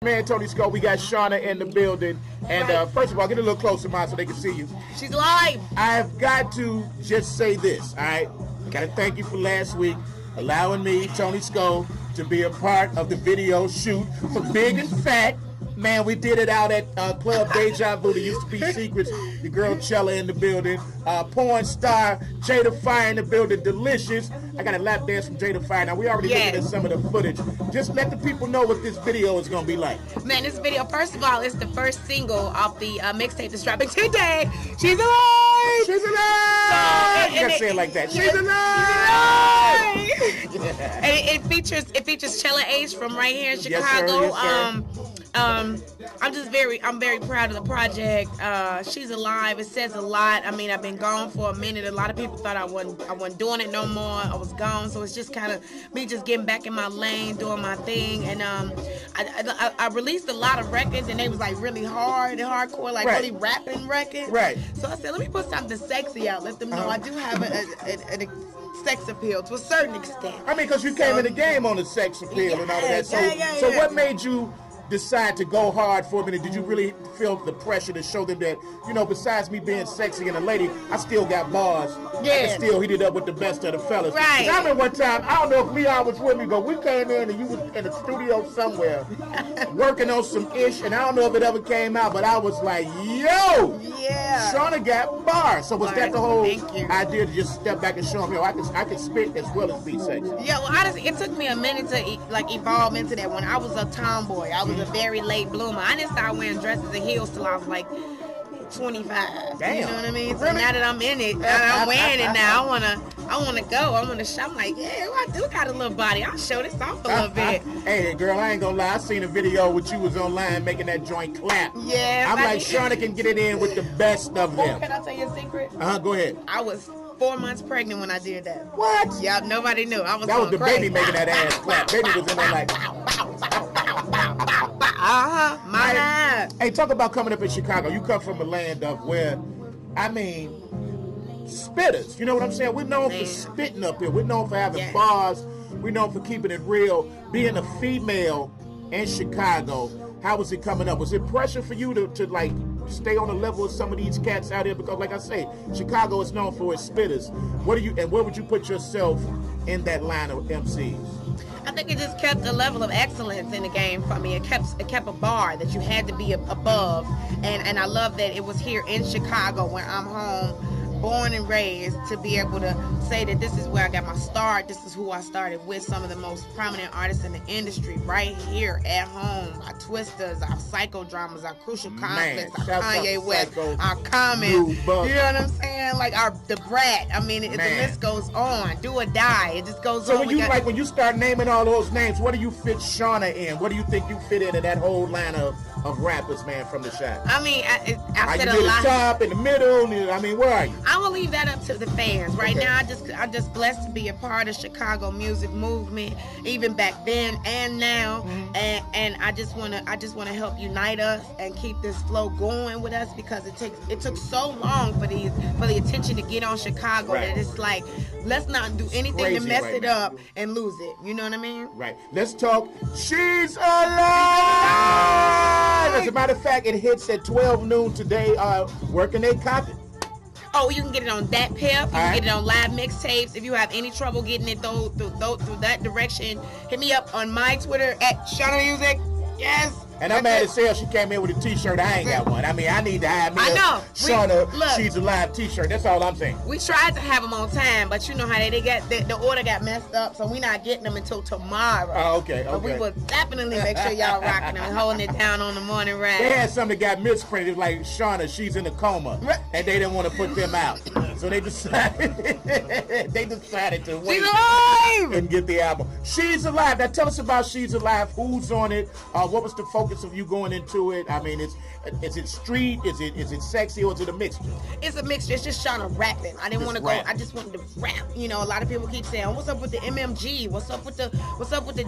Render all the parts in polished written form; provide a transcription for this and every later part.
Man, Tony Scott, we got Shawnna in the building. And first of all, get a little closer, man, so they can see you. She's live. I've got to just say this, all right? Got to thank you for last week, allowing me, Tony Scott, to be a part of the video shoot for Big and Fat. Man, we did it out at Club Deja Vu. There used to be Secrets. The girl Chella in the building. Porn star Jada Fire in the building. Delicious. I got a lap dance from Jada Fire. Now, we already looking at some of the footage. Just let the people know what this video is going to be like. Man, this video, first of all, is the first single off the mixtape that's dropping today. She's alive! She's alive! So, you gotta say it like that. She's alive! And it features Chella H from right here in Chicago. Yes, sir. I'm very proud of the project. She's alive. It says a lot. I mean, I've been gone for a minute. A lot of people thought I wasn't doing it no more. I was gone, so it's just kind of me just getting back in my lane, doing my thing. And I released a lot of records, and they was like really hard and hardcore, like really rapping records. Right. So I said, let me put something sexy out. Let them know I do have a sex appeal to a certain extent. I mean, because you came in the game on the sex appeal and all of that. So what made you decide to go hard for a minute? Did you really feel the pressure to show them that, you know, besides me being sexy and a lady, I still got bars. Yeah. I can still heat it up with the best of the fellas. Right. I remember one time, I don't know if Leon was with me, but we came in and you was in the studio somewhere working on some ish, and I don't know if it ever came out, but I was like, yo! Yeah. Shawnna got bars. So was that the whole idea to just step back and show them, yo, I can spit as well as be sexy? Yeah, well, honestly, it took me a minute to evolve into that. When I was a tomboy, I was a very late bloomer. I didn't start wearing dresses and heels till I was like 25. Damn. You know what I mean? So really? now that I'm in it, I'm wearing it now. I wanna go. I wanna show. I'm like, yeah, I do got a little body. I'll show this off a little bit. Hey, girl, I ain't gonna lie. I seen a video with you was online making that joint clap. Yeah. I'm like, Shawnna can get it in with the best of them. Can I tell you a secret? Go ahead. I was 4 months pregnant when I did that. What? Yeah, nobody knew. That was the baby making that ass clap. Baby was in there like. Hey, talk about coming up in Chicago. You come from a land of where, I mean, spitters. You know what I'm saying? We're known for spitting up here. We're known for having bars. We're known for keeping it real. Being a female in Chicago, how was it coming up? Was it pressure for you to like stay on the level of some of these cats out here? Because like I say, Chicago is known for its spitters. Where would you put yourself in that line of MCs? I think it just kept a level of excellence in the game for me. It kept a bar that you had to be above, and I love that it was here in Chicago where I'm home, born and raised, to be able to say that this is where I got my start. This is who I started with, some of the most prominent artists in the industry, right here at home. Our Twisters, our Psychodramas, our Crucial Conflicts, our Kanye West, our Common. You know what I'm saying? Like the Brat. I mean, the list goes on. Do or Die. It just goes on. So when you start naming all those names, what do you fit Shawnna in? What do you think you fit into that whole line of rappers, man, from the shop? I mean, I said a lot. Are you at the top, in the middle? I mean, where are you? I'm gonna leave that up to the fans. Right now, I'm just blessed to be a part of Chicago music movement, even back then and now. And I just wanna help unite us and keep this flow going with us, because it took so long for the attention to get on Chicago that it's like, let's not do anything to mess it up and lose it. You know what I mean? Right. Let's talk She's Alive! As a matter of fact, it hits at 12 noon today. Where can they copy? Oh, you can get it on that Pip. You can get it on live mixtapes. If you have any trouble getting it through that direction, hit me up on my Twitter at Shawnna Music. Yes. And I'm mad as hell she came in with a t-shirt. I ain't got one. I mean, I need to have me a Shawnna She's Alive t-shirt. That's all I'm saying. We tried to have them on time, but you know how they got the order got messed up, so we're not getting them until tomorrow. Oh, okay. But we will definitely make sure y'all rocking them and holding it down on the morning ride. They had some that got misprinted, like Shawnna, she's in a coma, and they didn't want to put them out. So they decided to wait and get the album. She's Alive. Now tell us about She's Alive. Who's on it? What was the focus of you going into it? I mean, is it street? Is it sexy, or is it a mixture? It's a mixture. It's just Shawnna rapping. I didn't want to go. I just wanted to rap. You know, a lot of people keep saying, "What's up with the MMG? What's up with the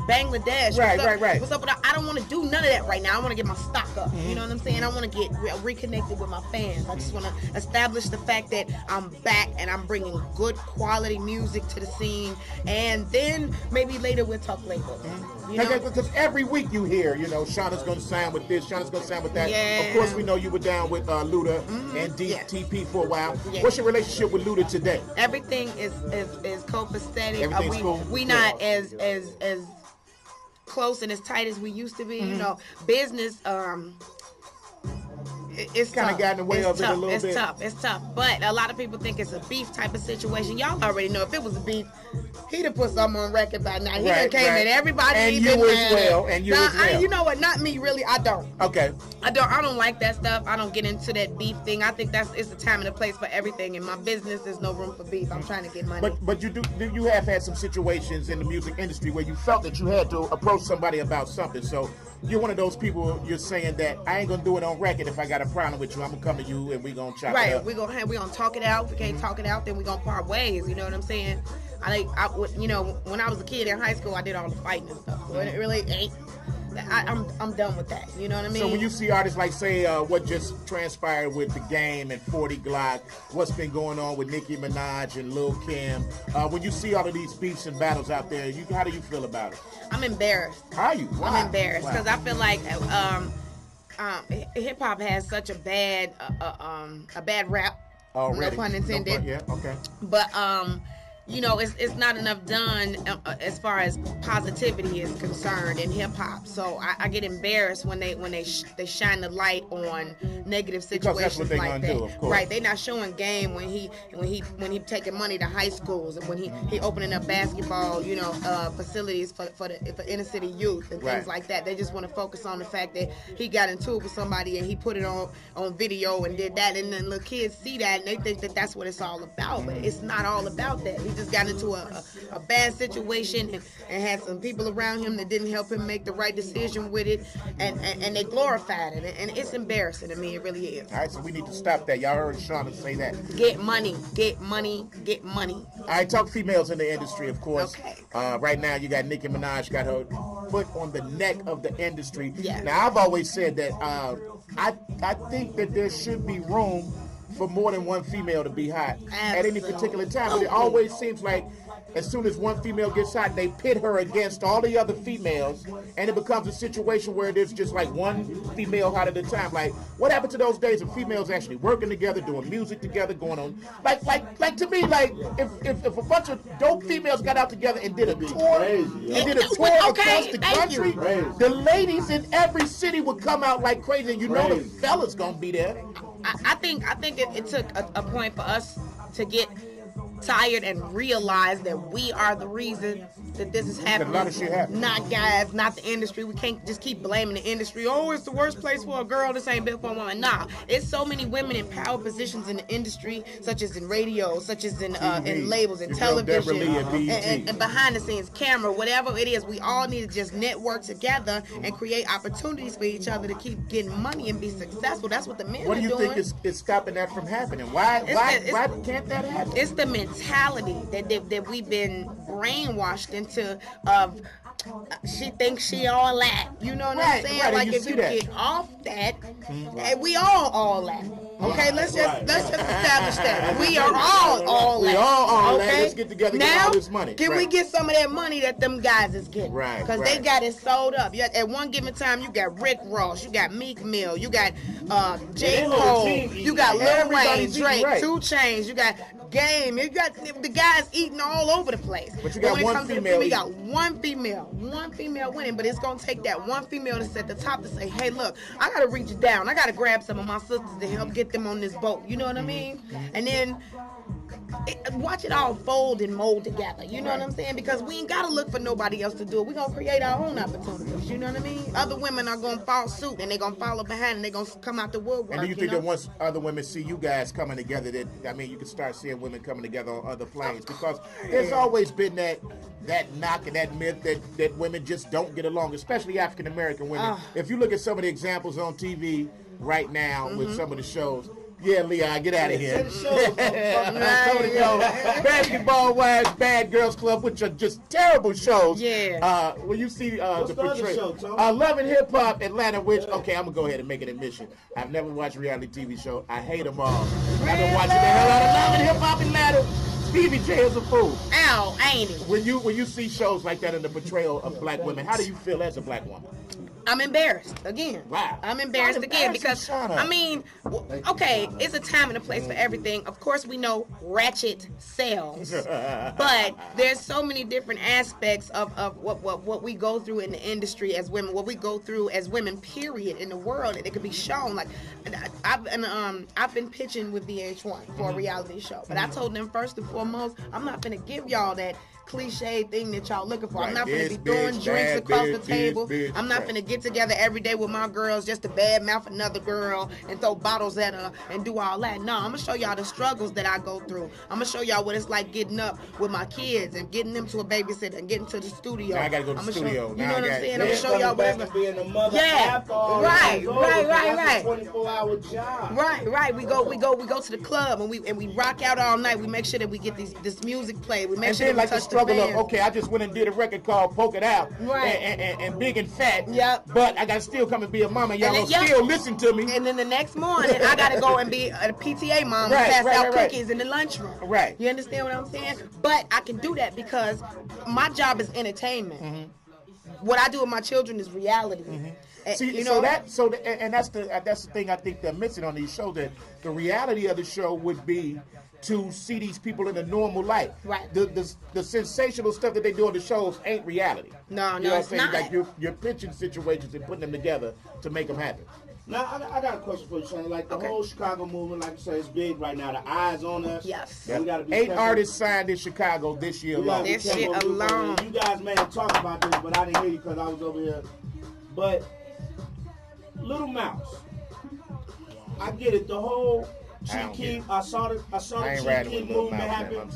Bangladesh? Right. What's up with I don't want to do none of that right now. I want to get my stock up. You know what I'm saying? I want to get reconnected with my fans. I just want to establish the fact that I'm back and I'm bringing good quality music to the scene, and then maybe later we'll talk labels. Because every week you hear, Shawna's going to sign with this, Shawna's going to sign with that. Yeah. Of course, we know you were down with Luda and DTP for a while. Yeah. What's your relationship with Luda today? Everything is copacetic. Everything's cool. We not as close and as tight as we used to be. Business. It's kind of gotten in the way of it a little bit. It's tough. But a lot of people think it's a beef type of situation. Y'all already know if it was a beef, he'd have put something on record by now. He done came at everybody. And you as well. And you as well. You know what? Not me, really. I don't. Okay. I don't like that stuff. I don't get into that beef thing. I think it's the time and the place for everything. In my business, there's no room for beef. I'm trying to get money. But you have had some situations in the music industry where you felt that you had to approach somebody about something. So you're one of those people. You're saying that I ain't gonna do it on record. If I got a problem with you, I'm gonna come to you and we gonna chop it up. We're gonna talk it out. If we can't talk it out, then we gonna part ways. You know what I'm saying? When I was a kid in high school, I did all the fighting and stuff. So it really ain't. I'm done with that. You know what I mean? So when you see artists like, say, what just transpired with The Game and 40 Glock, what's been going on with Nicki Minaj and Lil Kim, when you see all of these beefs and battles out there, how do you feel about it? I'm embarrassed. How are you? Why? I'm embarrassed because I feel like hip hop has such a bad rap. Already. No pun intended. Yeah. Okay. But it's not enough done as far as positivity is concerned in hip hop. So I get embarrassed when they shine the light on negative situations that's what like that. Do, of course. Right? They not showing game when he taking money to high schools and when he opening up basketball facilities for inner city youth and things like that. They just want to focus on the fact that he got into it with somebody and he put it on video and did that, and then the kids see that and they think that that's what it's all about. But it's not all about that. He just got into a bad situation and had some people around him that didn't help him make the right decision with it, and they glorified it, and it's embarrassing to me. It really is. All right, so we need to stop that. Y'all heard Shawnna say that. Get money, get money, get money. All right, talk females in the industry, of course. Okay. Right now, you got Nicki Minaj got her foot on the neck of the industry. Yeah. Now, I've always said that I think that there should be room for more than one female to be hot at any particular time. But it always seems like as soon as one female gets hot, they pit her against all the other females, and it becomes a situation where there's just like one female hot at a time. Like, what happened to those days of females actually working together, doing music together, going on like to me, like if a bunch of dope females got out together and did a tour across the country, the ladies in every city would come out like crazy, and the fellas gonna be there. I think it took a point for us to get tired and realize that we are the reason that this is happening. A lot of shit happens. Not guys, not the industry. We can't just keep blaming the industry. Oh, it's the worst place for a girl. This ain't built for a woman. Nah, it's so many women in power positions in the industry, such as in radio, such as in labels and television, and behind the scenes, camera, whatever it is. We all need to just network together and create opportunities for each other to keep getting money and be successful. That's what the men are doing. What do you think is stopping that from happening? Why can't that happen? It's the mentality that we've been brainwashed into of she thinks she all that. You know what I'm saying? Like if you get off that, we all that. Okay, let's just establish that we are all that. We all okay? that. Let's get together and get all this money. Can we get some of that money that them guys is getting? Right. Because they got it sold up. At one given time, you got Rick Ross, you got Meek Mill, you got J. Cole, you got Lil Wayne, Drake, 2 Chainz, you got Game. You got the guys eating all over the place. But you got one female. We got one female winning, but it's gonna take that one female to set the top to say, hey, look, I gotta reach down. I gotta grab some of my sisters to help get them on this boat. You know what I mean? And then watch it all fold and mold together. You know what I'm saying? Because we ain't gotta look for nobody else to do it. We're gonna create our own opportunities. You know what I mean? Other women are gonna follow suit and they're gonna follow behind and they're gonna come out the woodwork. And do you think that once other women see you guys coming together, that you can start seeing women coming together on other planes? Because there's always been that knock and that myth that women just don't get along, especially African American women. If you look at some of the examples on TV right now with some of the shows, Yeah, Leon, get out of here. Basketball Wives, Bad Girls Club, which are just terrible shows. Yeah. When you see the portrayal, Love and Hip Hop Atlanta, which okay, I'm gonna go ahead and make an admission. I've never watched a reality TV show. I hate them all. Really? I've been watching the hell out of Love and Hip Hop Atlanta. Stevie J is a fool. Ow, ain't it? When you see shows like that in the portrayal of black women, how do you feel as a black woman? I'm embarrassed again. Wow. I'm embarrassed again because, I mean, okay, it's a time and a place for everything. Of course, we know ratchet sells, but there's so many different aspects of what we go through in the industry as women, what we go through as women, period, in the world, and it could be shown. Like, I've been pitching with VH1 for a reality show, but I told them first and foremost, I'm not gonna give y'all that cliche thing that y'all looking for. I'm not gonna be throwing drinks across the table. I'm not gonna get together every day with my girls just to badmouth another girl and throw bottles at her and do all that. No, I'm gonna show y'all the struggles that I go through. I'm gonna show y'all what it's like getting up with my kids and getting them to a babysitter and getting to the studio. Now I gotta go to the studio. You know what I'm saying? I'm gonna show y'all what it's like. Being a mother right. 24-hour job. Right. We go to the club and we rock out all night. We make sure that we get this music played. We make sure that we touch the fans. Okay, I just went and did a record called Poke It Out, and Big and Fat. Yep. But I gotta still come and be a mama. Y'all still listen to me. And then the next morning, I gotta go and be a PTA mom and pass out cookies in the lunchroom. Right. You understand what I'm saying? But I can do that because my job is entertainment. Mm-hmm. What I do with my children is reality. Mm-hmm. See, that's the thing I think they're missing on these shows. That the reality of the show would be to see these people in a normal light. Right. The sensational stuff that they do on the shows ain't reality. No, you know what I'm saying? Not. Like you're pitching situations and putting them together to make them happen. Now, I got a question for you, Shawnna. Like, the whole Chicago movement, like you say, is big right now. The eyes on us. Yes. We gotta be 8 careful. artists signed in Chicago this year alone. This year alone. You guys may have talked about this, but I didn't hear you because I was over here. But, Little Mouse, I get it. The whole Chief Keef, I saw the Chief Keef movement happen.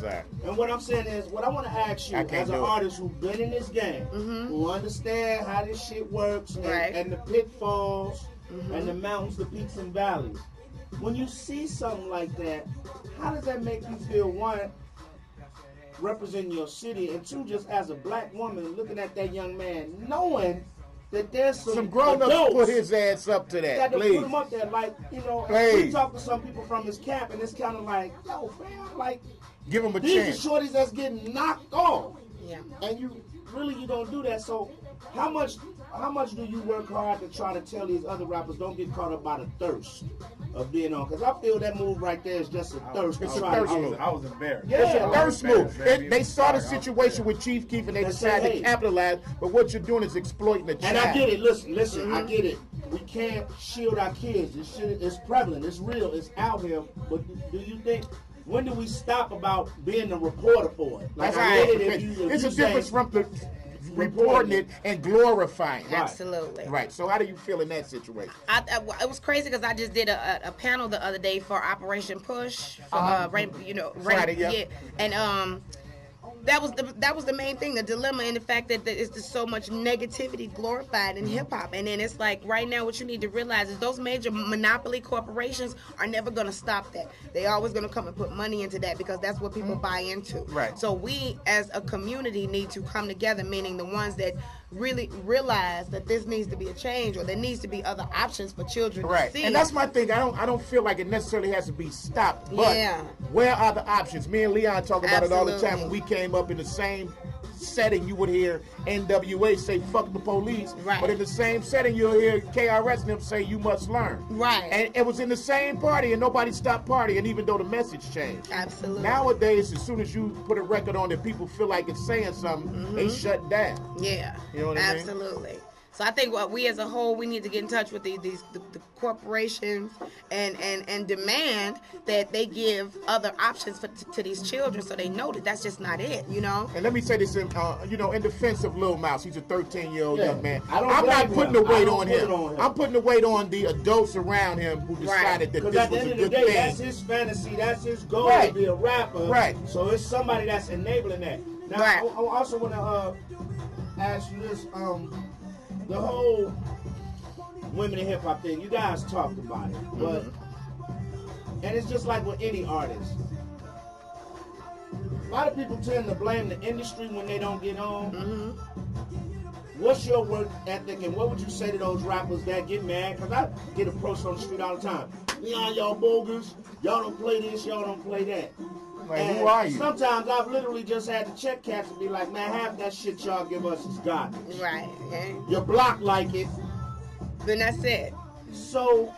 And what I'm saying is, what I want to ask you, as an artist who's been in this game, who understand how this shit works, and the pitfalls, and the mountains, the peaks and valleys, when you see something like that, how does that make you feel, one, representing your city, and two, just as a black woman looking at that young man, knowing that there's some grown-ups put his ass up to that, got to please. put him up there, like, we talk to some people from his camp, and it's kind of like, yo, fam, like, give him a these chance. are shorties that's getting knocked off. Yeah. And you don't do that. So how much do you work hard to try to tell these other rappers don't get caught up by the thirst of being on? Because I feel that move right there is just a thirst. It's a thirst move. I was embarrassed. Yeah, it's a thirst move. They saw the situation with Chief Keef and they decided to capitalize. But what you're doing is exploiting the child. And I get it. Listen. I get it. We can't shield our kids. This shit is prevalent. It's real. It's out here. But do you think? When do we stop about being a reporter for it? Like, it's a difference from the reporting it and glorifying it. Absolutely. Right. So how do you feel in that situation? It was crazy because I just did a panel the other day for Operation Push. Friday, yeah. And that was the main thing, the dilemma, in the fact that there's just so much negativity glorified in hip hop. And then it's like, right now, what you need to realize is those major monopoly corporations are never going to stop that. They always going to come and put money into that because that's what people buy into. Right. So we, as a community, need to come together, meaning the ones that really realize that this needs to be a change, or there needs to be other options for children to see. And that's my thing. I don't feel like it necessarily has to be stopped. But where are the options? Me and Leon talk about it all the time. When we came up in the same setting, you would hear NWA say fuck the police, but in the same setting you'll hear KRS and them say you must learn. Right. And it was in the same party and nobody stopped partying, even though the message changed. Absolutely. Nowadays, as soon as you put a record on that people feel like it's saying something, they shut down. Yeah. You know what I mean? Absolutely. So I think what we as a whole, we need to get in touch with the corporations and demand that they give other options to these children, so they know that that's just not it, And let me say this, in defense of Lil Mouse, he's a 13-year-old young man. I'm not putting the weight on him. I'm putting the weight on the adults around him who decided that this was a good thing. Because at the end of the day, that's his fantasy, that's his goal to be a rapper. Right. So it's somebody that's enabling that. Now, I also want to ask you this. The whole women in hip hop thing, you guys talked about it, but And it's just like with any artist. A lot of people tend to blame the industry when they don't get on. Mm-hmm. What's your work ethic, and what would you say to those rappers that get mad? Because I get approached on the street all the time. Y'all bogus. Y'all don't play this. Y'all don't play that. Like, who are you? Sometimes I've literally just had to check cats and be like, man, half that shit y'all give us is garbage. Right. Okay. Your block like it. Then that's it. So,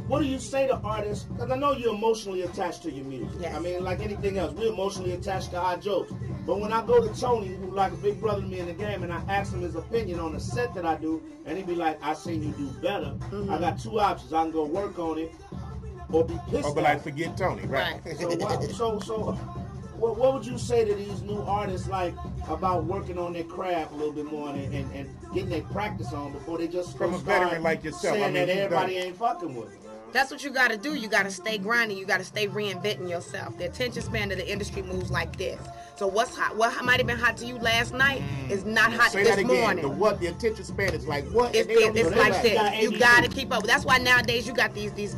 what do you say to artists? Because I know you're emotionally attached to your music. Yes. I mean, like anything else, we're emotionally attached to our jokes. But when I go to Tony, who's like a big brother to me in the game, and I ask him his opinion on the set that I do, and he be like, I seen you do better. Mm-hmm. I got two options. I can go work on it or be pissed Or be like, forget Tony, right? What would you say to these new artists like about working on their craft a little bit more and getting their practice on before they just from a veteran like yourself? Saying that everybody ain't fucking with it. That's what you got to do. You got to stay grinding. You got to stay reinventing yourself. The attention span of the industry moves like this. So what might have been hot to you last night is not hot Say this that again. morning. The attention span is like what? It's like this. You got to keep up. That's why nowadays you got these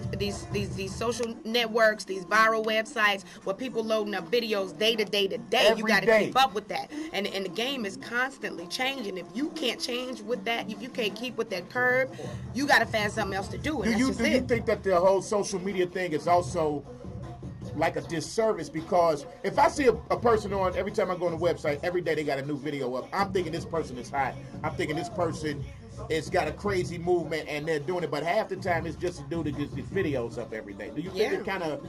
social networks, these viral websites where people loading up videos day to day to day. You got to keep up with that. And the game is constantly changing. If you can't change with that, if you can't keep with that curve, you got to find something else to do. And do you think that the whole social media thing is also like a disservice? Because if I see a person on, every time I go on the website, every day they got a new video up, I'm thinking this person is hot. I'm thinking this person has got a crazy movement and they're doing it, but half the time it's just a dude that gets these videos up every day. Do you think it kind of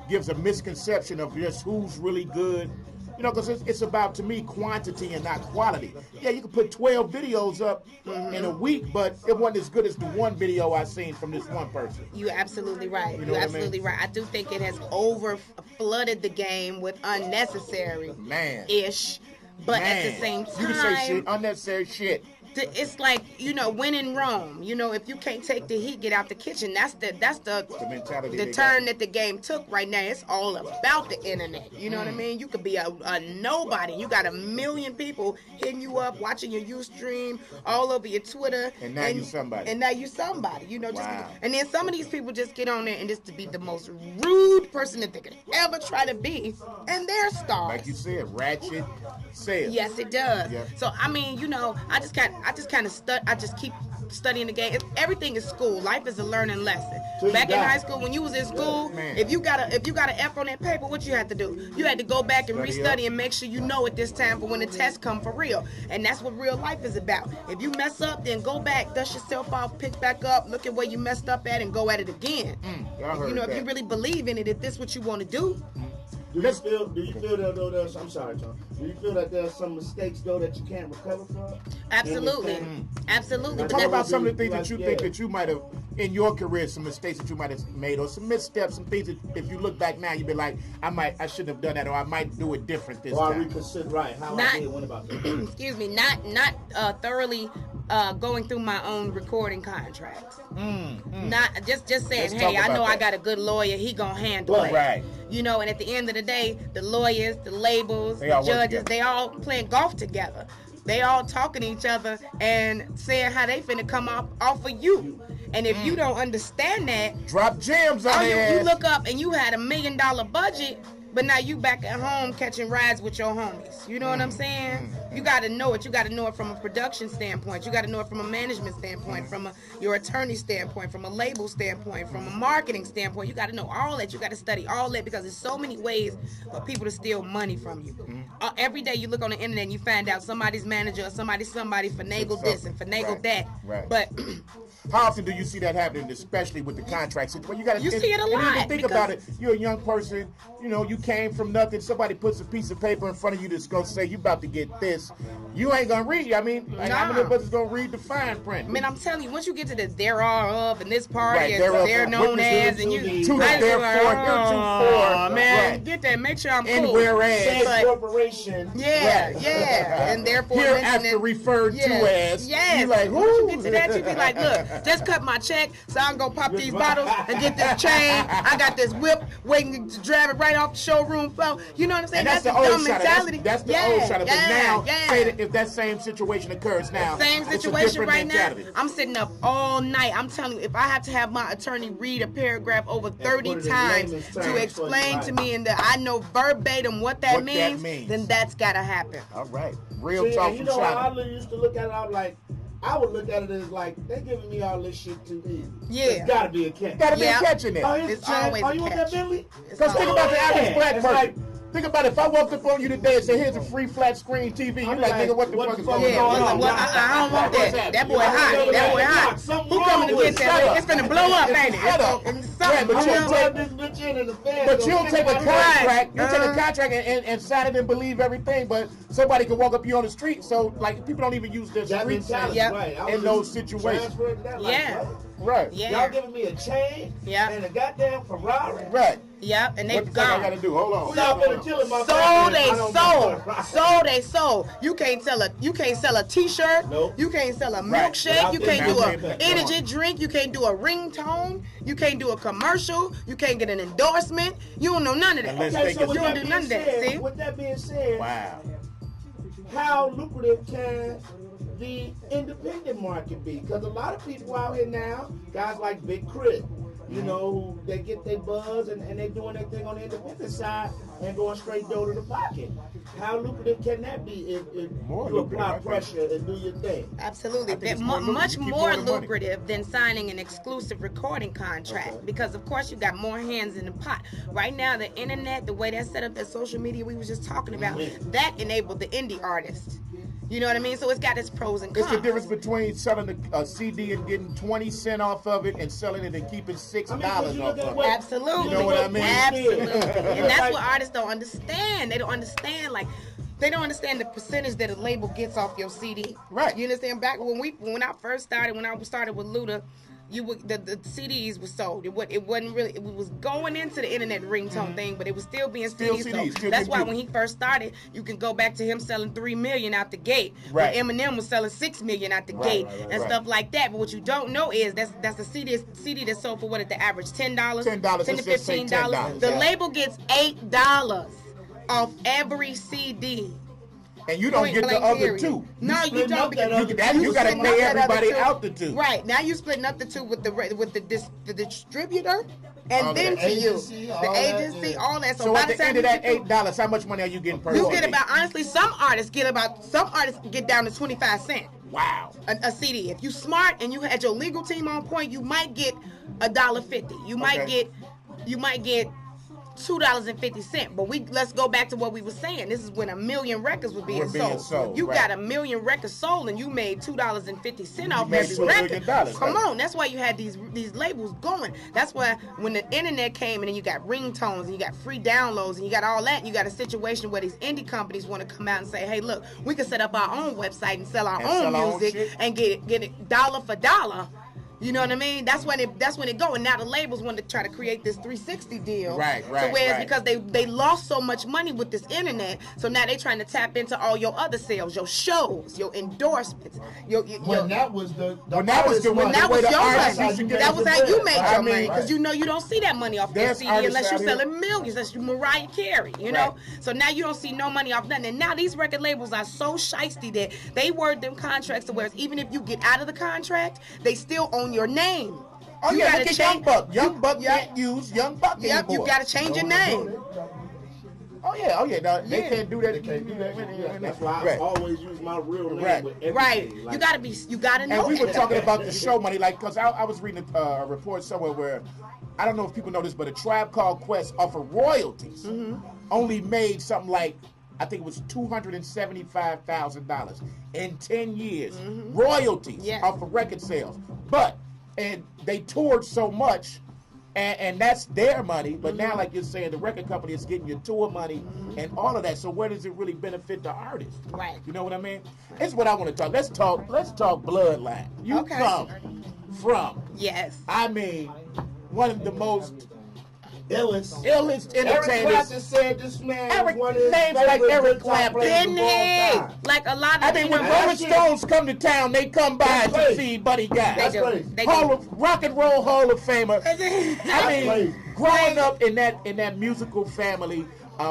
gives a misconception of just who's really good? You know, because it's about, to me, quantity and not quality. Yeah, you can put 12 videos up in a week, but it wasn't as good as the one video I seen from this one person. You're absolutely right. You know You're absolutely right. I do think it has over-flooded the game with unnecessary-ish, but at the same time... You can say shit, unnecessary shit. It's like, when in Rome, if you can't take the heat, get out the kitchen. That's the mentality. The turn that the game took right now. It's all about the internet. You know what I mean? You could be a nobody. You got 1 million people hitting you up, watching your Ustream, all over your Twitter. And now you somebody. And now you somebody. Wow. And then some of these people just get on there and just to be the most rude person that they could ever try to be, and they're stars. Like you said, ratchet sales. Yes, it does. Yeah. So I mean, I just keep studying the game. Everything is school. Life is a learning lesson. Back in high school, when you was in school, if you got an F on that paper, what you had to do? You had to go back and restudy and make sure you know it this time for when the test come for real. And that's what real life is about. If you mess up, then go back, dust yourself off, pick back up, look at where you messed up at, and go at it again. If you really believe in it, if this is what you want to do. Do you feel that though there's, I'm sorry, Tom. Do you feel that there's some mistakes though that you can't recover from? Absolutely. Absolutely. Talk about some of the things that you think that you might have in your career, some mistakes that you might have made, or some missteps, some things that if you look back now, you'd be like, I shouldn't have done that, or I might do it different this time. Or reconsider how I did one about that. Excuse me, not thoroughly going through my own recording contracts. Not just saying, hey, I know I got a good lawyer, he gonna handle it. Right. And at the end of the day, the lawyers, the labels, the judges, they all playing golf together. They all talking to each other and saying how they finna come off of you. And if you don't understand that, drop gems on it. You look up and you had $1 million budget, but now you back at home catching rides with your homies. You know what I'm saying? You got to know it. You got to know it from a production standpoint. You got to know it from a management standpoint, from your attorney standpoint, from a label standpoint, from a marketing standpoint. You got to know all that. You got to study all that because there's so many ways for people to steal money from you. Every day you look on the internet and you find out somebody's manager or somebody finagled this and finagled that. Right. But how often do you see that happening, especially with the contracts? Well, you see it a lot. And think about it. You're a young person. You came from nothing. Somebody puts a piece of paper in front of you that's going to say you about to get this. You ain't going to read. I mean, how many of us is going to read the fine print? Man, I'm telling you, once you get to the there are of and this party and they're known as and you to the therefore, heretofore. Man, get that. Make sure I'm cool. And whereas. Corporation. Yeah. And therefore. Hereafter referred to as. Yeah. You like, once you get to that, you be like, look, just cut my check so I can go pop these bottles and get this chain. I got this whip waiting to drive it right off the showroom floor. You know what I'm saying? And that's the dumb old shot. mentality. That's the old shot. But now say that if that same situation occurs now, same situation right now, I'm sitting up all night. I'm telling you, if I have to have my attorney read a paragraph over 30 times to explain to me and that I know verbatim what that means, then that's got to happen. All right. Real talk. You know how I used to look at it, I was like, I would look at it as like, they giving me all this shit too easy. Yeah. There's gotta be a catch. Gotta be a catch in there. Oh, it's always Are you with that Bentley? Because think about the average black person. Think about it. If I walked up on you today and said, here's a free flat screen TV, you're like, nigga, what the fuck is going on? Well, I don't want that. That boy hot. That boy hot. Who coming to get that? It's finna blow up, ain't it? But you'll take a contract. You'll take a contract and sign it and believe everything, but somebody can walk up you on the street. So, like, people don't even use their street sense in those situations. Yeah. Right. Y'all giving me a chain and a goddamn Ferrari. Right. Yep, and they've gone. What I gotta do? Hold on. They sold. You can't sell a T-shirt. Nope. You can't sell a milkshake. You can't do an energy drink. You can't do a ringtone. You can't do a commercial. You can't get an endorsement. You don't know none of that. Okay, so you don't do none of that. See? With that being said, wow. How lucrative can the independent market be? Because a lot of people out here now, guys like Big Crit, you know, they get their buzz and they doing their thing on the independent side and going straight door to the pocket. How lucrative can that be if you apply pressure and do your thing? Absolutely. Much more lucrative than signing an exclusive recording contract because, of course, you got more hands in the pot. Right now, the internet, the way that's set up, that social media we was just talking about, that enabled the indie artists. You know what I mean? So it's got its pros and cons. It's the difference between selling a CD and getting 20 cents off of it and selling it and keeping $6 off of it. Absolutely. You know what I mean? Absolutely. And that's what artists don't understand. They don't understand, like, they don't understand the percentage that a label gets off your CD. Right. You understand? Back when I first started, when I started with Luda, the CDs were sold. It wasn't really. It was going into the internet ringtone thing, but it was still being CDs. So that's why when he first started, you can go back to him selling 3 million out the gate. Right. When Eminem was selling 6 million out the gate and stuff like that. But what you don't know is that's a CD that's sold for what at the average $10, $10 to $15. The label gets $8 off every CD. And you don't get the other two. No, you don't. Because you got to pay everybody out the two. Right. Now you splitting up the two with the distributor and then to you. The agency, all that. So at the end of that $8, how much money are you getting per You get about, honestly, some artists get down to 25 cents. Wow. A CD. If you smart and you had your legal team on point, you might get $1.50. You might get $2.50. But let's go back to what we were saying. This is when 1 million records were being sold. You got 1 million records sold and you made $2.50 off every record. Come on, that's why you had these labels going. That's why when the internet came and then you got ringtones and you got free downloads and you got all that, you got a situation where these indie companies want to come out and say, hey, look, we can set up our own website and sell our own music and get it dollar for dollar. You know what I mean? That's when it go. And now the labels want to try to create this 360 deal. Right. So whereas because they lost so much money with this internet, so now they trying to tap into all your other sales, your shows, your endorsements. That was your money. That was how you made your money. Because you know you don't see that money off that CD unless you're selling millions. That's Mariah Carey, you know? So now you don't see no money off nothing. And now these record labels are so shiesty that they word them contracts to where even if you get out of the contract, they still own your name. Oh, you gotta change Young Buck. Young Buck can't use Young Buck anymore. Yep, you gotta change your name. Oh yeah. No, they can't do that. They can't do that. That's why I always use my real name with everything. Right. Like, you gotta know. And we were talking about the show money, like, because I was reading a report somewhere where, I don't know if people know this, but a Tribe Called Quest off of royalties only made something like, I think it was $275,000 in 10 years. Royalties off of record sales. And they toured so much, and that's their money. But now, like you're saying, the record company is getting your tour money and all of that. So where does it really benefit the artist? Right. You know what I mean? It's what I want to talk. Let's talk bloodline. You come from. Yes. I mean, one of the most illest entertainers. Eric Clapton said this man Eric, was one of his names like Eric Clapton. Didn't he? Like a lot of. I mean, when Rolling Stones come to town, they come by to see Buddy Guy. They do. Rock and Roll Hall of Famer. I mean, growing up in that musical family,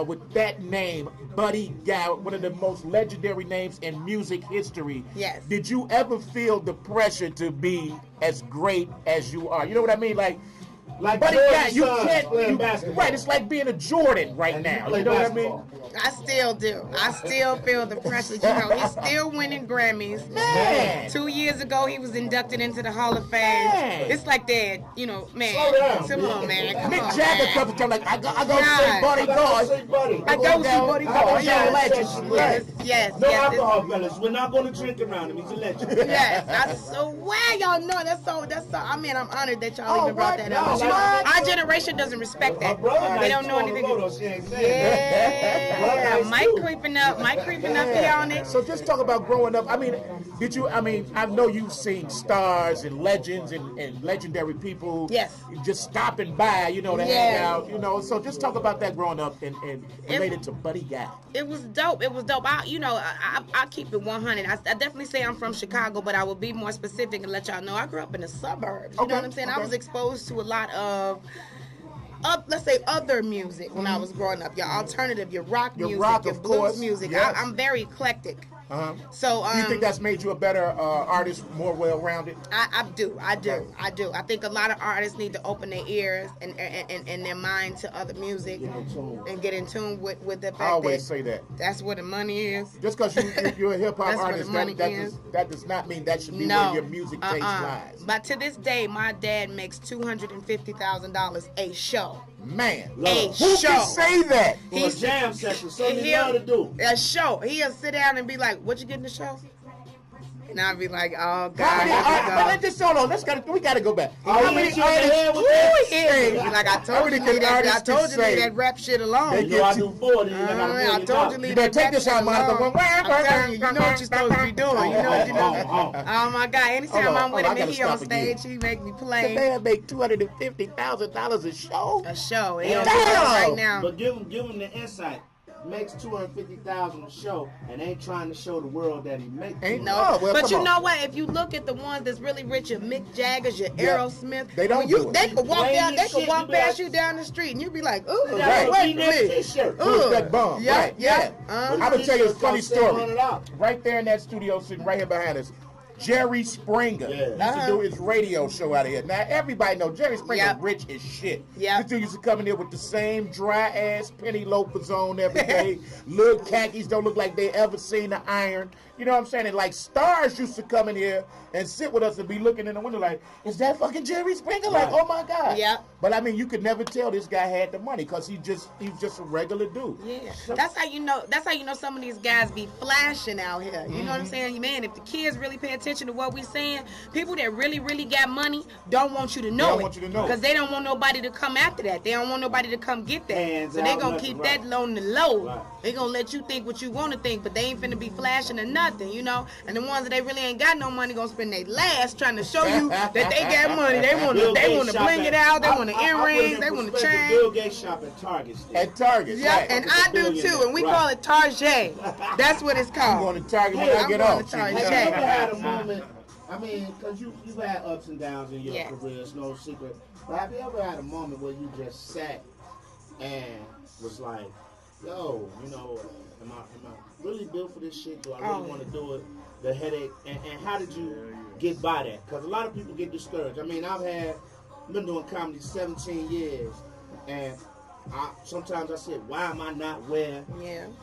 with that name, Buddy Guy, one of the most legendary names in music history. Yes. Did you ever feel the pressure to be as great as you are? You know what I mean? Like Buddy Guy, you can't. Right, it's like being a Jordan right now. You know what I mean? I still do. I still feel the pressure. You know, he's still winning Grammys. Man. 2 years ago, he was inducted into the Hall of Fame. Man. It's like that, you know, man. Come on, man. Come Mick on, Jagger man. comes to like, I go say Buddy Guy. I go see Buddy Guy. Yes. No alcohol, fellas. We're not going to drink around him. He's a legend. Yes. That's so wow, y'all know. That's so. I mean, I'm honored that y'all even brought that up. Our generation doesn't respect that. They don't know anything. Yeah. Mike creeping up here on it. So just talk about growing up. I mean, I know you've seen stars and legends and legendary people. Yes. Just stopping by, you know, to hang out, you know. So just talk about that growing up and related to Buddy Guy. It was dope. I keep it 100. I definitely say I'm from Chicago, but I will be more specific and let y'all know I grew up in the suburbs. You know what I'm saying? I was exposed to a lot of let's say other music when I was growing up. Your alternative, your rock music, your blues music. Yes. I'm very eclectic. So do you think that's made you a better artist, more well-rounded? I do. I think a lot of artists need to open their ears and their mind to other music and get in tune with the fact I always say that. That's where the money is. Just because you're a hip-hop artist, that does not mean that should be where your music taste lies. But to this day, my dad makes $250,000 a show. Man, who can say that? For a jam session, something you know to do. A show. He'll sit down and be like, "What you get in the show?" And I'll be like, "Oh God." We gotta go back. How many artists? Like I told you, that rap shit alone. I do 40. I told you, you better take this out, Monica. I'm telling you, you know what you're supposed to be doing. You know what you know. Oh my God! Anytime I'm with him and he on stage, he make me play. The man make $250,000 a show. A show. Right now. But give him the insight. Makes $250,000 a show and ain't trying to show the world that he makes. But you know what? If you look at the ones that's really rich, your Mick Jaggers, your Aerosmith, they don't do it. They could walk down. They could walk past you down the street, and you'd be like, "Ooh, wait a minute, who's that bum?" Yeah. I'm gonna tell you a funny story. Right there in that studio, sitting right here behind us. Jerry Springer used to do his radio show out of here. Now, everybody knows Jerry Springer rich as shit. This dude used to come in here with the same dry-ass penny loafers on every day. Little khakis don't look like they ever seen the iron. You know what I'm saying? And like stars used to come in here and sit with us and be looking in the window like, is that fucking Jerry Springer? Like, oh my God. Yeah. But I mean, you could never tell this guy had the money because he's just a regular dude. Yeah. That's how you know some of these guys be flashing out here. You know what I'm saying? Man, if the kids really pay attention to what we saying, people that really, really got money don't want you to know it. Because they don't want nobody to come after that. They don't want nobody to come get that. So they gonna keep that on the low. Right. They gonna let you think what you want to think, but they ain't finna be flashing or nothing, you know? And the ones that they really ain't got no money gonna spend their last trying to show you that they got money. They wanna bling it out, they want the earrings, they want the chain. Bill Gates shop at Target still. At Target, yeah, right. And I do too, and we call it Target. That's what it's called. I'm going to Target when I get off. Have you ever had a moment, I mean, because you've had ups and downs in your career, it's no secret, but have you ever had a moment where you just sat and was like, yo, you know, am I really built for this shit? Do I really want to do it? The headache, and how did you get by that? Because a lot of people get discouraged. I mean, I've been doing comedy 17 years, and sometimes I said, why am I not where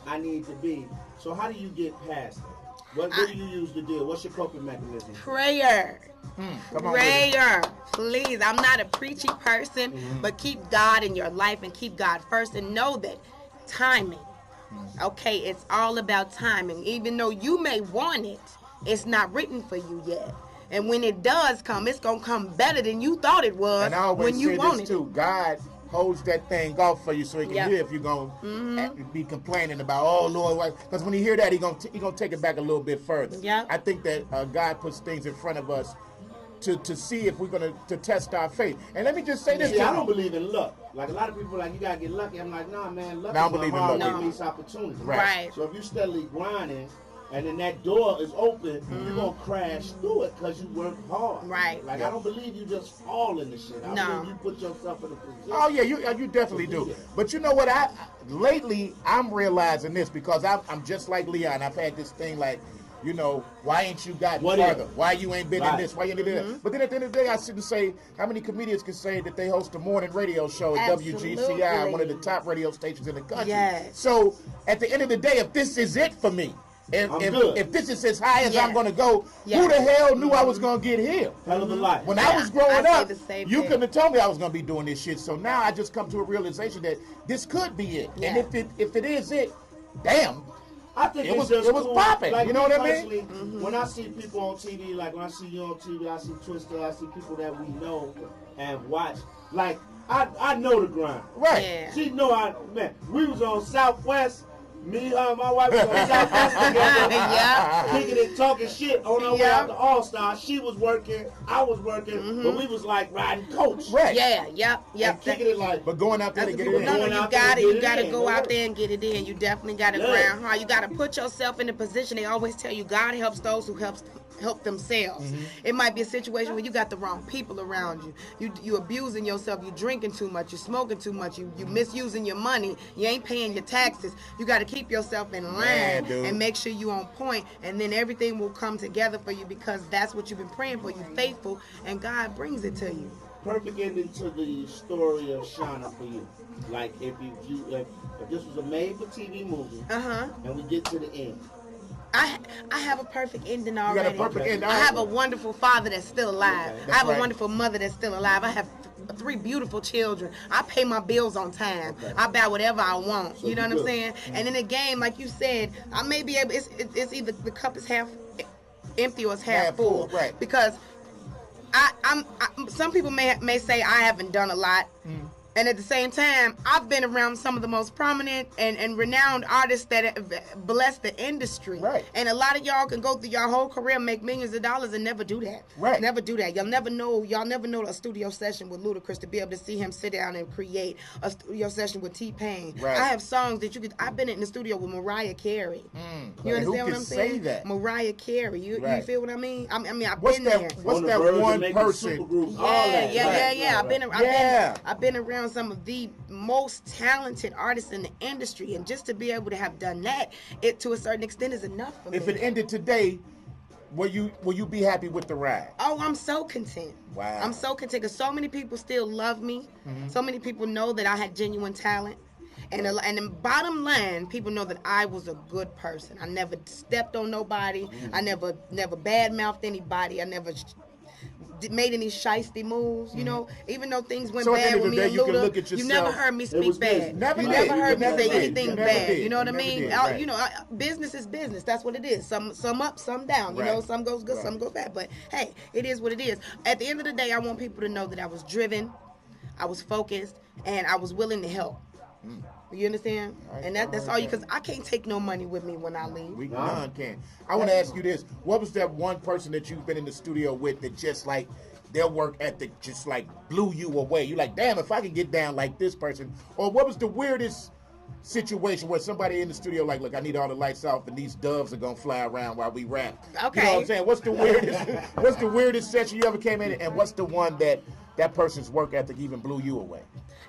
I need to be? So how do you get past it? What do you use to deal? What's your coping mechanism? Prayer. Prayer. Please. I'm not a preachy person, but keep God in your life and keep God first and know that timing. Okay, it's all about timing. Even though you may want it, it's not written for you yet. And when it does come, it's going to come better than you thought it was and I always when you say wanted this too. God holds that thing off for you so he can hear if you're going to be complaining about, oh, Lord, because when he hear that, he's going to take it back a little bit further. Yeah. I think that God puts things in front of us to see if we're going to test our faith. And let me just say this. I don't believe in luck. Like a lot of people like, you got to get lucky. I'm like, nah, man, luck is my hard release opportunity. Right. So if you steadily grinding and then that door is open, you're going to crash through it because you work hard. Right. Like, I don't believe you just fall in the shit. I believe you put yourself in a position. Oh, yeah, you definitely do. But you know what? Lately, I'm realizing this because I'm just like Leon. I've had this thing like, you know, why ain't you gotten further? Why you ain't been in this? Why you ain't in that? But then at the end of the day, I shouldn't say how many comedians can say that they host a morning radio show at WGCI, one of the top radio stations in the country. Yes. So at the end of the day, if this is it for me, if this is as high as I'm going to go, who the hell knew I was going to get here? Hell of a life. When I was growing up, you couldn't have told me I was going to be doing this shit. So now I just come to a realization that this could be it. And if it is it, damn. I think it was cool. popping. Like, you know what I mean? When I see people on TV, like when I see you on TV, I see Twister, I see people that we know and watch. Like, I know the grind. Right. Yeah. She know we was on Southwest. Me, her, and my wife was on Southwest together. Kicking it, talking shit on our way out to All-Star. She was working, I was working, but we was like riding coach. Right. Yeah. And kicking it like. But going out there to get it in. No, you got to go out there and get it in. You definitely got to grind hard. You got to put yourself in a position. They always tell you God helps those who help themselves. It might be a situation where you got the wrong people around you. You abusing yourself. You drinking too much. You smoking too much. You misusing your money. You ain't paying your taxes. You got to keep yourself in line and make sure you on point, and then everything will come together for you because that's what you've been praying for. You faithful, and God brings it to you. Perfect ending to the story of Shawnna for you. Like if this was a made-for-TV movie, and we get to the end. I have a perfect ending already. You got a perfect ending. I have a wonderful father that's still alive. Okay, I have a wonderful mother that's still alive. I have 3 beautiful children. I pay my bills on time. I buy whatever I want. So you know what I'm saying? And in the game, like you said, I may be able. It's either the cup is half empty or it's half full. Right. Because some people may say I haven't done a lot. And at the same time, I've been around some of the most prominent and renowned artists that have blessed the industry. Right. And a lot of y'all can go through your whole career, make millions of dollars, and never do that. Right. Never do that. Y'all never know a studio session with Ludacris to be able to see him sit down and create a studio session with T-Pain. Right. I have songs that I've been in the studio with Mariah Carey. You understand what I'm saying? Say that? Mariah Carey. You feel what I mean? I've What's been there. What's that one person? I've been around some of the most talented artists in the industry, and just to be able to have done that, it to a certain extent is enough for me. If it ended today, will you be happy with the ride? Oh, I'm so content. Wow. I'm so content because so many people still love me. So many people know that I had genuine talent. And the bottom line, people know that I was a good person. I never stepped on nobody. I never badmouthed anybody. I never made any shiesty moves, you know, even though things went bad with me and Luda, you never heard me speak bad. You never heard me say anything bad. You know what I mean? You know, business is business. That's what it is. Some up, some down. You know, some goes good, some goes bad. But hey, it is what it is. At the end of the day, I want people to know that I was driven, I was focused, and I was willing to help. You understand? And that's all because I can't take no money with me when I leave. None can. I want to ask you this. What was that one person that you've been in the studio with that just like their work ethic just like blew you away? You're like, damn, if I can get down like this person. Or what was the weirdest situation where somebody in the studio like, look, I need all the lights off and these doves are going to fly around while we rap. Okay. You know what I'm saying? What's the weirdest session you ever came in, and what's the one that person's work ethic even blew you away?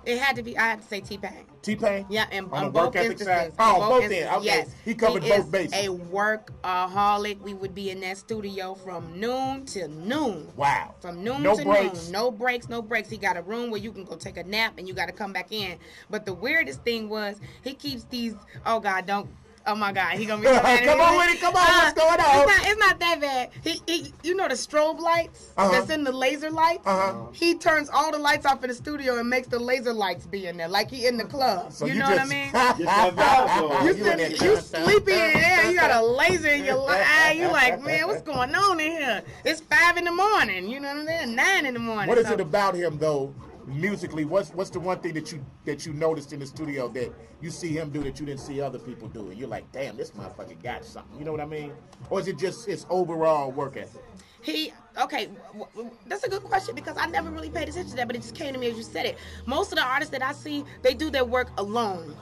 I had to say T-Pain. T-Pain? Yeah, and on both instances. Both ends. Okay. Yes. He covered both bases. A workaholic. We would be in that studio from noon till noon. Wow. From noon no to breaks. noon. No breaks. He got a room where you can go take a nap and you got to come back in. But the weirdest thing was he keeps these, oh God, don't. Oh my God, he gonna be so mad. Come on with it, come on, what's going on? It's not that bad. He you know the strobe lights that's in the laser lights? He turns all the lights off in the studio and makes the laser lights be in there, like he in the club. So you know what I mean? You sleepy in there, you got a laser in your eye, you like, man, what's going on in here? It's 5 in the morning, you know what I mean? 9 in the morning. What is it about him though? Musically, what's the one thing that you noticed in the studio that you see him do that you didn't see other people do, and you're like, damn, this motherfucker got something. You know what I mean? Or is it just his overall work ethic? That's a good question because I never really paid attention to that, but it just came to me as you said it. Most of the artists that I see, they do their work alone.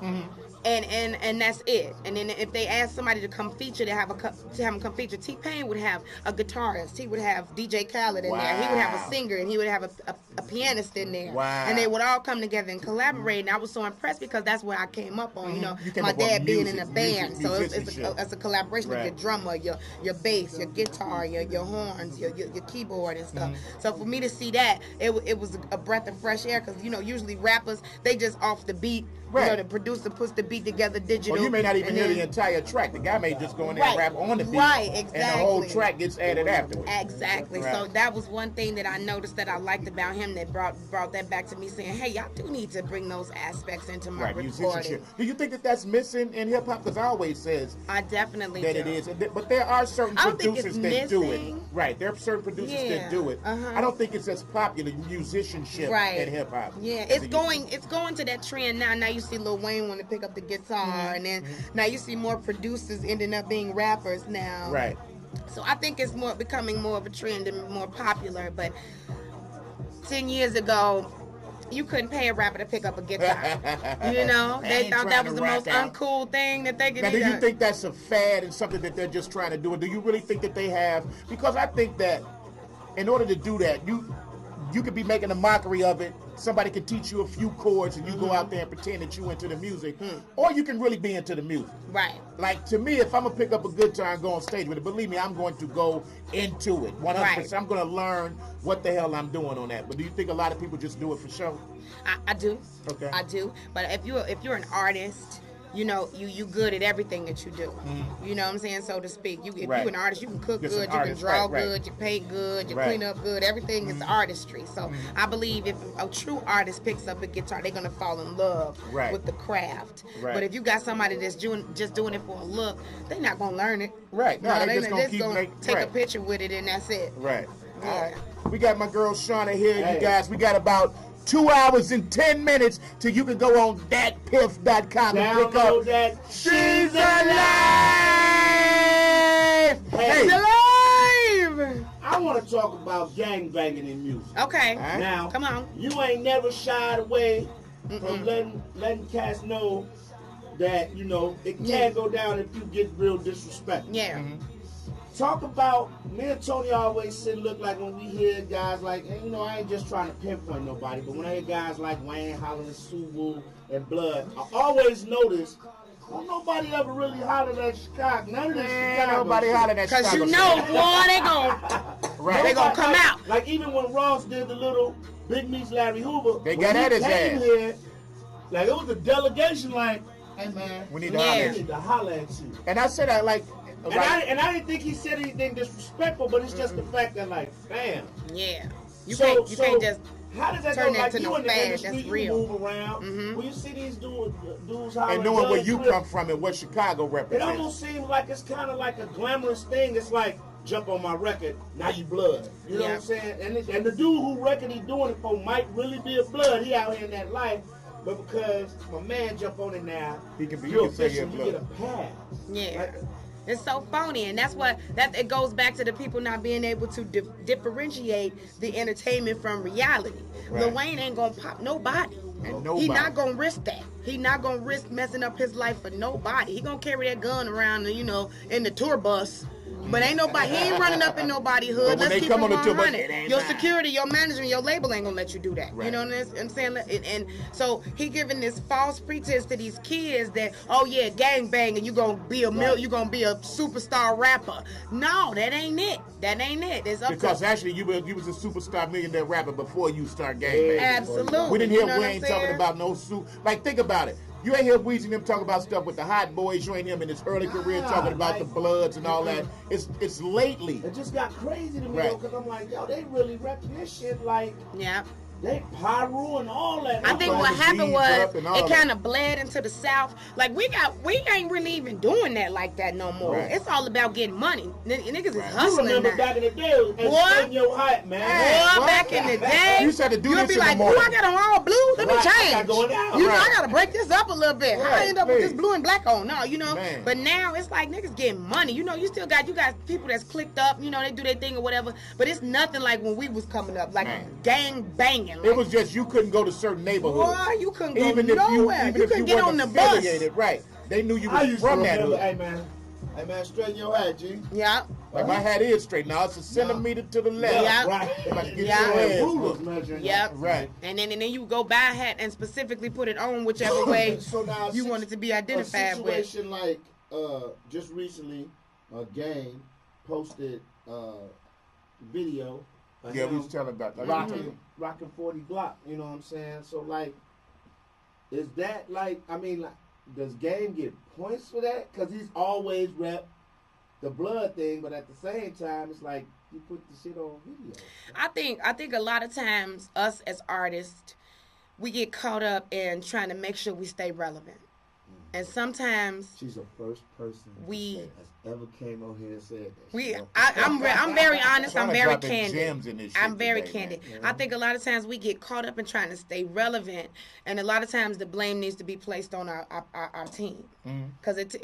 and that's it. And then if they ask somebody to come feature, to have him come feature, T-Pain would have a guitarist, he would have DJ Khaled in there, he would have a singer, and he would have a pianist in there. And they would all come together and collaborate. And I was so impressed because that's what I came up on. You know, my dad being in a band, so it's a collaboration of your drummer, your bass, your guitar, your horns, your keyboard and stuff. So for me to see that, it was a breath of fresh air, because you know usually rappers, they just off the beat. You know, the producer puts the beat together digital. Well, you may not even hear the entire track. The guy may just go in there and rap on the beat. Right, exactly. And the whole track gets added afterwards. Exactly. Right. So that was one thing that I noticed that I liked about him, that brought that back to me, saying, hey, y'all do need to bring those aspects into my recording. Do you think that that's missing in hip-hop? Because I always says I definitely that do. It is. But there are certain producers that do it. Right. There are certain producers that do it. I don't think it's as popular musicianship in hip-hop. Yeah, it's going to that trend now. Now you see Lil Wayne want to pick up the guitar, and then now you see more producers ending up being rappers now. Right. So I think it's becoming more of a trend and more popular. But 10 years ago, you couldn't pay a rapper to pick up a guitar. You know, they thought that was the most uncool thing that they could do. Now, do you think that's a fad and something that they're just trying to do? Or do you really think that they have? Because I think that in order to do that, you could be making a mockery of it. Somebody could teach you a few chords and you go out there and pretend that you into the music. Or you can really be into the music. Right. Like, to me, if I'm going to pick up a guitar and go on stage with it, believe me, I'm going to go into it 100%. Right. I'm going to learn what the hell I'm doing on that. But do you think a lot of people just do it for show? I do. Okay. I do. But if you're an artist, you know, you good at everything that you do. You know what I'm saying, so to speak. If you're an artist, you can cook good, you can draw good, you paint good, you clean up good. Everything is artistry. So I believe if a true artist picks up a guitar, they're gonna fall in love with the craft. But if you got somebody that's just doing it for a look, they're not gonna learn it. Right. No, they're just gonna take a picture with it and that's it. Right. Yeah. All right. We got my girl Shawna here, you guys. We got about 2 hours and 10 minutes till you can go on thatpiff.com and pick up that She's Alive! Hey. She's alive! I want to talk about gangbanging in music. Okay. Now, come on. You ain't never shied away from letting cats know that, you know, it can go down if you get real disrespectful. Yeah. Talk about, me and Tony always look like when we hear guys like, and you know, I ain't just trying to pinpoint nobody, but when I hear guys like Wayne hollering Suwu and Blood, I always notice, nobody ever really hollered at Chicago. None of this Chicago. Nobody hollered at Chicago. Because you know, boy, they gonna come out. Like even when Ross did the little Big Meats Larry Hoover, they got at his ass. Here, like it was a delegation like, hey man, we need to holler at you. And I said that like, and I didn't think he said anything disrespectful, but it's just the fact that, like, bam. Yeah. You can't just how does that turn go? that Like, to you no in the fad. industry, That's you real. Move around. When you see these dudes hollering, and knowing where you come from and what Chicago represents. It almost seems like it's kind of like a glamorous thing. It's like, jump on my record, now you Blood. You know what I'm saying? And the dude who reckon he doing it for might really be a Blood. He out here in that life. But because my man jump on it now, he can be. You get a pass. Yeah. Like, it's so phony, and that's what it goes back to the people not being able to differentiate the entertainment from reality. Right. Lil Wayne ain't gonna pop nobody. He not gonna risk that. He not gonna risk messing up his life for nobody. He gonna carry that gun around, you know, in the tour bus. But ain't nobody, he ain't running up in nobody's hood. Let's keep it 100. Your security, your management, your label ain't gonna let you do that. Right. You know what I'm saying? And so he giving this false pretense to these kids that, oh yeah, gangbang, and you gonna be you gonna be a superstar rapper. No, that ain't it. That ain't it. It's up because actually you was a superstar millionaire rapper before you start gangbanging. Absolutely. We didn't hear Wayne talking about no suit. Like, think about it. You ain't hear Weezy and them talk about stuff with the Hot Boys. You ain't hear him in his early career talking about the Bloods and all that. It's lately. It just got crazy to me though, because I'm like, yo, they really repping this shit like. Yeah. They pyro and all that. I think what happened was it kind of bled into the South. Like we ain't really even doing that like that no more. Right. It's all about getting money. Niggas is hustling. You remember back in the day, and your hype, man. Boy, back in the day, you used to do you'd this be like, "Oh, I got on all blue. Let me change. Going down. You know, I gotta break this up a little bit. I end up with this blue and black on. No, you know. Man. But now it's like niggas getting money. You know, you got people that's clicked up. You know, they do their thing or whatever. But it's nothing like when we was coming up, like gang banging. singing. Like, it was just you couldn't go to certain neighborhoods. Boy, you couldn't go even nowhere. Even if you get on the bus. Right. They knew you was from that hood. Hey man, straighten your hat, G. Yeah. Like my hat is straight. Now it's a centimeter to the left. Yeah. Right. Yep. Right. And then you go buy a hat and specifically put it on whichever way so now, you want it to be identified with. A situation like just recently, a gang posted video. Yeah, we was telling about that. Rocking 40 Glock. You know what I'm saying? So like, is that like? I mean, like, does Game get points for that? Because he's always rep the blood thing, but at the same time, it's like you put the shit on video. I think a lot of times us as artists, we get caught up in trying to make sure we stay relevant. And sometimes she's the first person has ever came on here and said that. I'm very honest. I'm very candid. I'm very candid. Yeah. I think a lot of times we get caught up in trying to stay relevant, and a lot of times the blame needs to be placed on our team, because it's a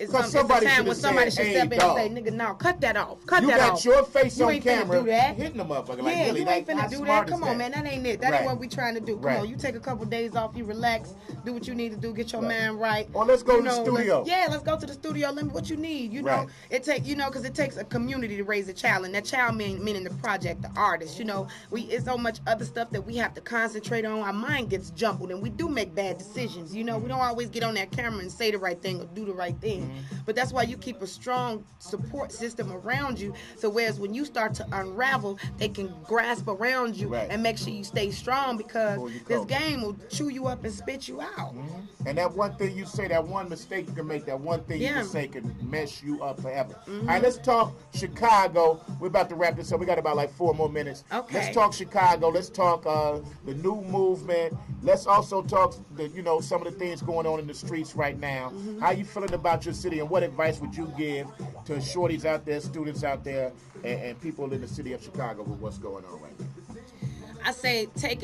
time when somebody should step in and say, "Nigga, no, cut that off. Cut that off. You got your face you on ain't camera, do that. hitting them up. Like, yeah, really, you ain't finna do that. Come on, man. That ain't it. That ain't what we trying to do. Come on, you take a couple days off, you relax, do what you need to do, get your mind right. Or let's go to the studio. Let's go to the studio. Let me what you need. You know, it take because it takes a community to raise a child, and that child meaning the project, the artist. You know, it's so much other stuff that we have to concentrate on. Our mind gets jumbled, and we do make bad decisions. You know, we don't always get on that camera and say the right thing or do the right thing. But that's why you keep a strong support system around you. So whereas when you start to unravel, they can grasp around you and make sure you stay strong, because this game will chew you up and spit you out. And that one thing you say, that one mistake you can make, that one thing you can say can mess you up forever. All right, let's talk Chicago. We're about to wrap this up. We got about like 4 more minutes. Okay. Let's talk Chicago. Let's talk the new movement. Let's also talk some of the things going on in the streets right now. How you feeling about your city, and what advice would you give to shorties out there, students out there, and people in the city of Chicago with what's going on right now? I say take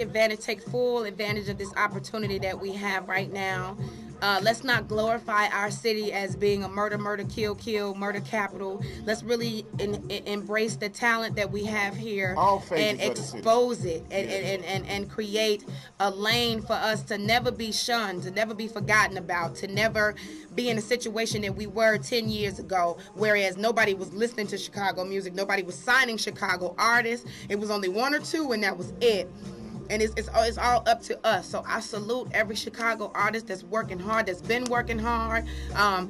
full advantage of this opportunity that we have right now. Let's not glorify our city as being a murder, kill, murder capital. Let's really embrace the talent that we have here and expose it and create a lane for us to never be shunned, to never be forgotten about, to never be in a situation that we were 10 years ago, whereas nobody was listening to Chicago music, nobody was signing Chicago artists. It was only 1 or 2, and that was it. And it's all up to us. So I salute every Chicago artist that's working hard, that's been working hard. I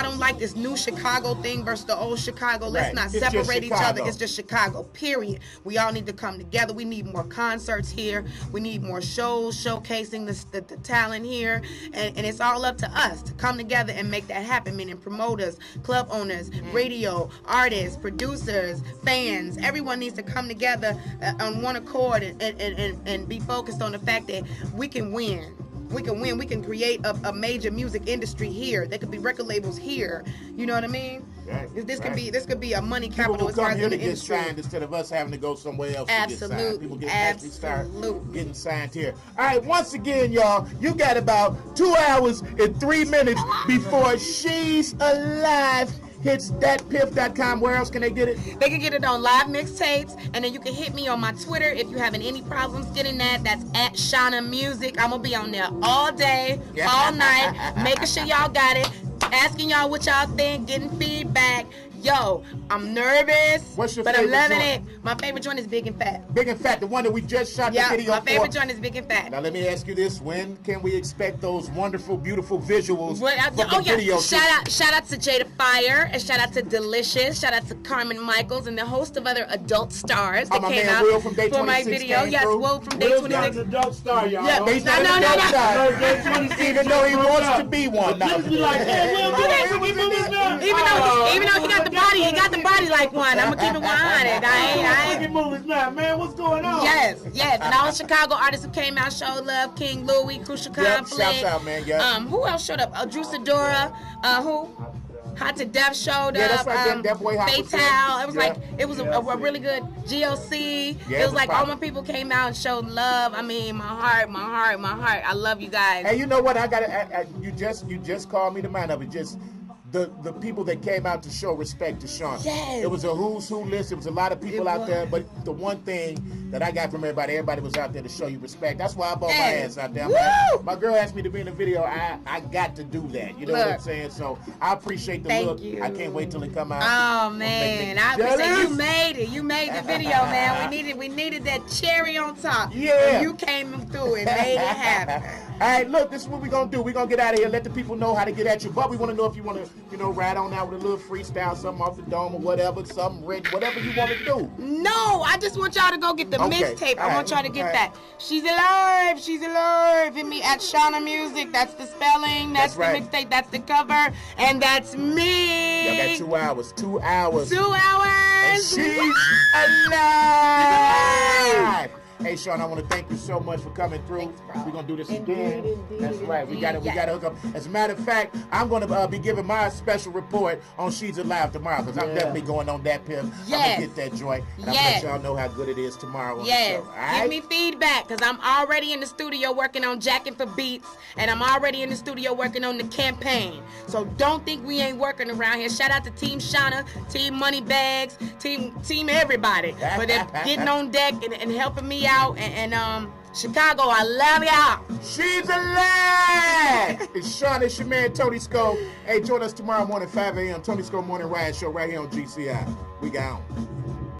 don't like this new Chicago thing versus the old Chicago. Let's not separate each other. It's just Chicago, period. We all need to come together. We need more concerts here. We need more shows showcasing the talent here. And it's all up to us to come together and make that happen, meaning promoters, club owners, radio, artists, producers, fans. Everyone needs to come together on one accord and be focused on the fact that we can win. We can win. We can create a major music industry here. There could be record labels here. You know what I mean? Right. This could be a money capital as far as in the industry. Signed instead of us having to go somewhere else to get signed. People actually start getting signed here. All right, once again, y'all, you got about 2 hours and 3 minutes before She's Alive hits thatpiff.com. Where else can they get it? They can get it on live mixtapes, and then you can hit me on my Twitter if you're having any problems getting that. That's at Shawnna Music. I'm gonna be on there all day, all night, making sure y'all got it, asking y'all what y'all think, getting feedback. Yo, I'm nervous, but I'm loving it. My favorite joint is Big and Fat. Big and Fat, the one that we just shot the video for. My favorite joint is Big and Fat. Now let me ask you this: when can we expect those wonderful, beautiful visuals from the video? Shout out to Jada Fire, and shout out to Delicious, shout out to Carmen Michaels, and the host of other adult stars that came out Will from Day for my video. Yes, Will from Day 26. Will's an adult star, y'all. Yeah, no. Even though he wants to be one now. Just be like, hey, Will, even though he got the body like one. I'm gonna keep it 100. I ain't movies now, man. What's going on? Yes. And all the Chicago artists who came out showed love. King Louie, Crucial Conflict. Shouts out, man. Who else showed up? Drew Sidora. Who? Hot to Death showed up. That's right. That boy Hot. Fatal. It was it was a really good GLC. It was like all my people came out and showed love. I mean, my heart. I love you guys. Hey, you know what? You just called me to mind of it. Just the people that came out to show respect to Shawnna. Yes. It was a who's who list. It was a lot of people out there. But the one thing that I got from everybody was out there to show you respect. That's why I bought my ass out there. Like, my girl asked me to be in the video. I got to do that. You know what I'm saying? So I appreciate the look. You. I can't wait till it come out. Oh man, I appreciate you made it. You made the video, man. We needed that cherry on top. Yeah. And you came through and made it happen. All right, look, this is what we're going to do. We're going to get out of here, let the people know how to get at you. But we want to know if you want to, ride on out with a little freestyle, something off the dome or whatever, something written, whatever you want to do. No, I just want y'all to go get the mixtape. I want y'all to get that. She's alive. She's alive. Hit me at Shawnna Music. That's the spelling. That's the mixtape. That's the cover. And that's me. Y'all got 2 hours. 2 hours. 2 hours. And she's alive. Hey, Shawn, I want to thank you so much for coming through. Thanks, we're going to do this again. That's right. We got to hook up. As a matter of fact, I'm going to be giving my special report on She's Alive tomorrow because I'm definitely going on that pill. Yes. I'm going to get that joint. And I'm going to let y'all know how good it is tomorrow on the show. All right? Give me feedback because I'm already in the studio working on Jacking for Beats and I'm already in the studio working on the campaign. So don't think we ain't working around here. Shout out to Team Shawnna, Team Moneybags, Team everybody. But they're getting on deck and helping me out. And Chicago, I love y'all. She's alive. It's Shawnna, it's your man Tony Skull. Hey, join us tomorrow morning 5 a.m. Tony Skull Morning Riot Show right here on GCI. We got on.